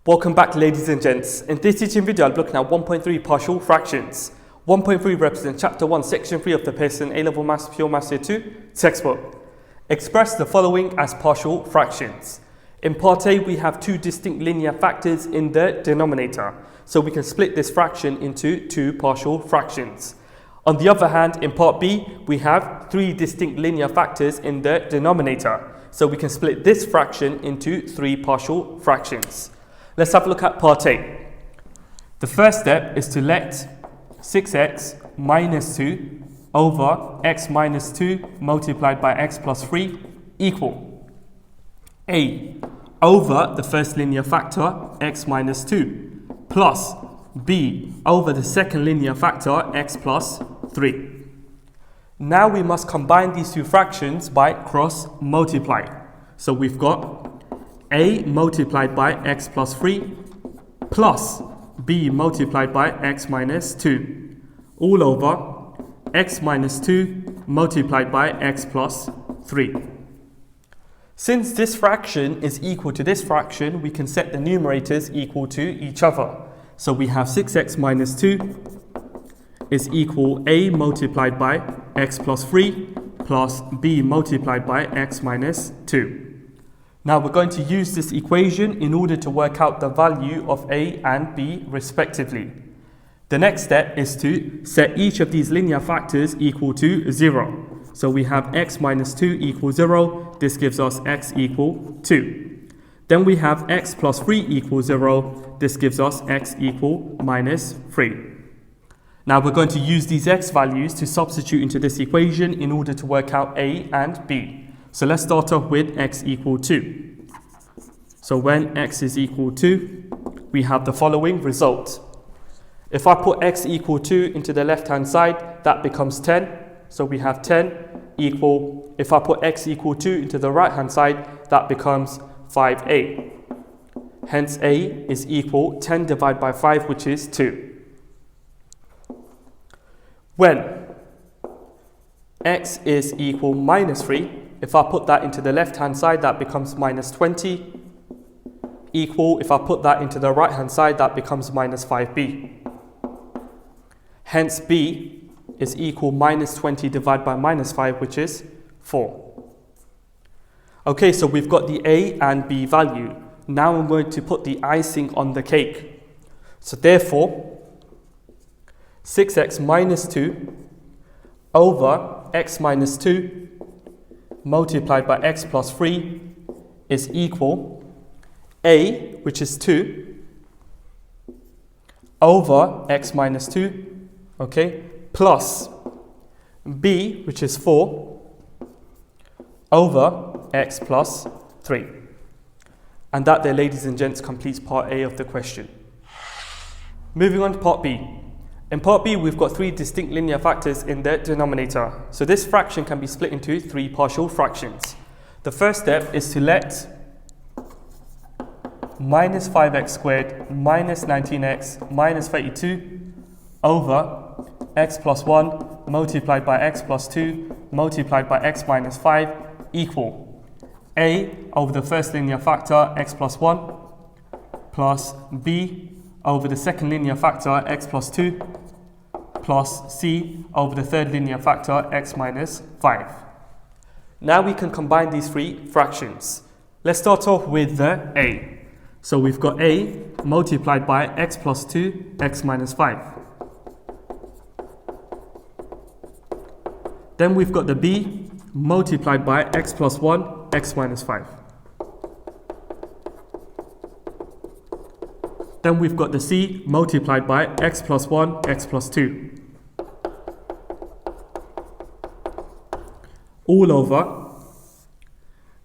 Welcome back, ladies and gents. In this teaching video, I'll be looking at 1.3 partial fractions. 1.3 represents Chapter 1, Section 3 of the Pearson A-Level Maths Pure Maths Year 2 textbook. Express the following as partial fractions. In Part A, we have two distinct linear factors in the denominator, so we can split this fraction into two partial fractions. On the other hand, in Part B, we have three distinct linear factors in the denominator, so we can split this fraction into three partial fractions. Let's have a look at Part A. The first step is to let 6x minus 2 over x minus 2 multiplied by x plus 3 equal A over the first linear factor x minus 2 plus B over the second linear factor x plus 3. Now we must combine these two fractions by cross multiplying. So we've got A multiplied by x plus 3 plus B multiplied by x minus 2 all over x minus 2 multiplied by x plus 3. Since this fraction is equal to this fraction, we can set the numerators equal to each other. So we have 6x minus 2 is equal A multiplied by x plus 3 plus B multiplied by x minus 2. Now we're going to use this equation in order to work out the value of A and B respectively. The next step is to set each of these linear factors equal to 0. So we have x minus 2 equals 0. This gives us x equal 2. Then we have x plus 3 equals 0. This gives us x equal minus 3. Now we're going to use these x values to substitute into this equation in order to work out A and B. So let's start off with x equal 2. So when x is equal 2, we have the following result. If I put x equal 2 into the left hand side, that becomes 10. So we have 10 equal, if I put x equal 2 into the right hand side, that becomes 5a. Hence a is equal 10 divided by 5, which is 2. When x is equal minus 3, if I put that into the left hand side, that becomes minus 20. Equal, if I put that into the right hand side, that becomes minus 5b. Hence b is equal minus 20 divided by minus 5, which is 4. Okay, so we've got the A and B value. Now I'm going to put the icing on the cake. So therefore, 6x minus 2 over x minus 2 multiplied by x plus 3 is equal A, which is 2, over x minus 2, okay, plus B, which is 4, over x plus 3. And that there, ladies and gents, completes Part A of the question. Moving on to Part B. In Part B, we've got three distinct linear factors in the denominator. So this fraction can be split into three partial fractions. The first step is to let minus 5x squared minus 19x minus 32 over x plus 1 multiplied by x plus 2 multiplied by x minus 5 equal A over the first linear factor x plus 1 plus B over the second linear factor x plus 2 plus C over the third linear factor x minus 5. Now we can combine these three fractions. Let's start off with the A. So we've got A multiplied by x plus 2 x minus 5. Then we've got the B multiplied by x plus 1 x minus 5. Then we've got the C multiplied by x plus 1 x plus 2. All over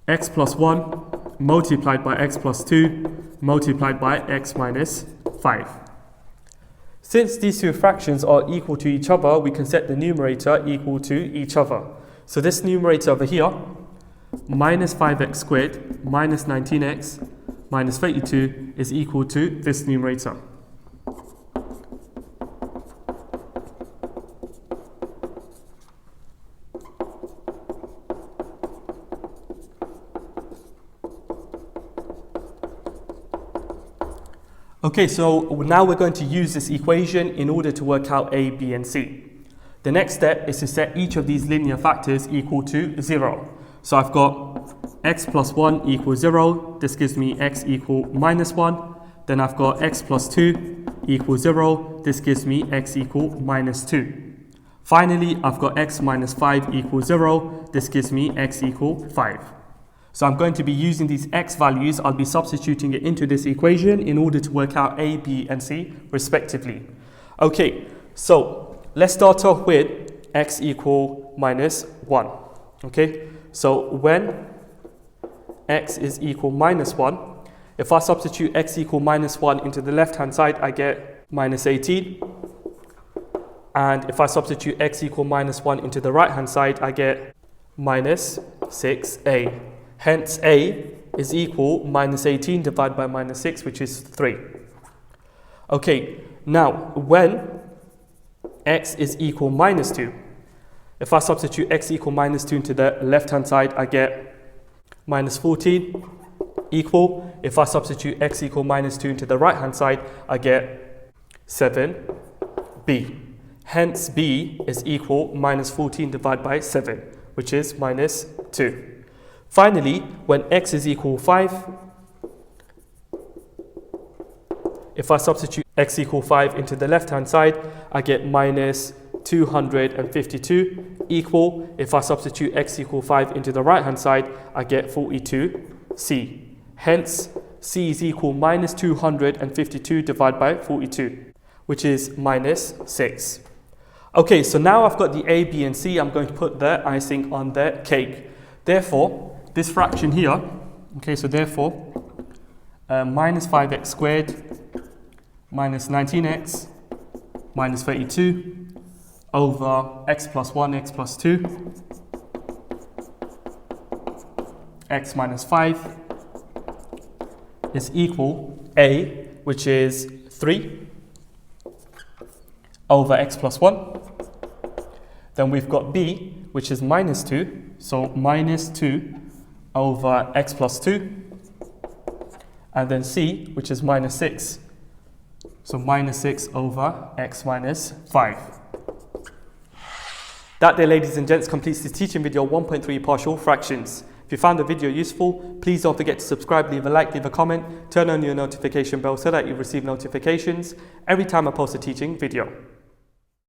x plus 1 multiplied by x plus 2 multiplied by x minus 5. Since these two fractions are equal to each other, we can set the numerator equal to each other. So this numerator over here, minus 5x squared minus 19x minus 32 is equal to this numerator. Okay, so now we're going to use this equation in order to work out A, B, and C. The next step is to set each of these linear factors equal to 0. So I've got x plus 1 equals 0. This gives me x equal minus 1. Then I've got x plus 2 equals 0. This gives me x equal minus 2. Finally, I've got x minus 5 equals 0. This gives me x equal 5. So I'm going to be using these x values. I'll be substituting it into this equation in order to work out A, B, and C respectively. Okay, so let's start off with x equal minus 1. Okay, so when x is equal minus 1, if I substitute x equal minus 1 into the left hand side, I get minus 18. And if I substitute x equal minus 1 into the right hand side, I get minus 6a. Hence a is equal minus 18 divided by minus 6, which is 3. Okay, now when x is equal minus 2, if I substitute x equal minus 2 into the left hand side, I get minus 14 equal. If I substitute x equal minus 2 into the right hand side, I get 7b. Hence b is equal minus 14 divided by 7, which is minus 2. Finally, when x is equal 5, if I substitute x equal 5 into the left hand side, I get minus 252 equal. If I substitute x equal 5 into the right hand side, I get 42c. Hence, c is equal minus 252 divided by 42, which is minus 6. Okay, so now I've got the A, B, and C. I'm going to put the icing on the cake. Therefore, this fraction here, okay, so therefore, minus 5x squared minus 19x minus 32 over x plus 1, x plus 2, x minus 5 is equal A, which is 3 over x plus 1. Then we've got B, which is minus 2, so minus 2 over x plus 2. And then C, which is minus 6, so minus 6 over x minus 5. That there, ladies and gents, completes this teaching video 1.3 partial fractions. If you found the video useful, please don't forget to subscribe, leave a like, leave a comment, turn on your notification bell so that you receive notifications every time I post a teaching video.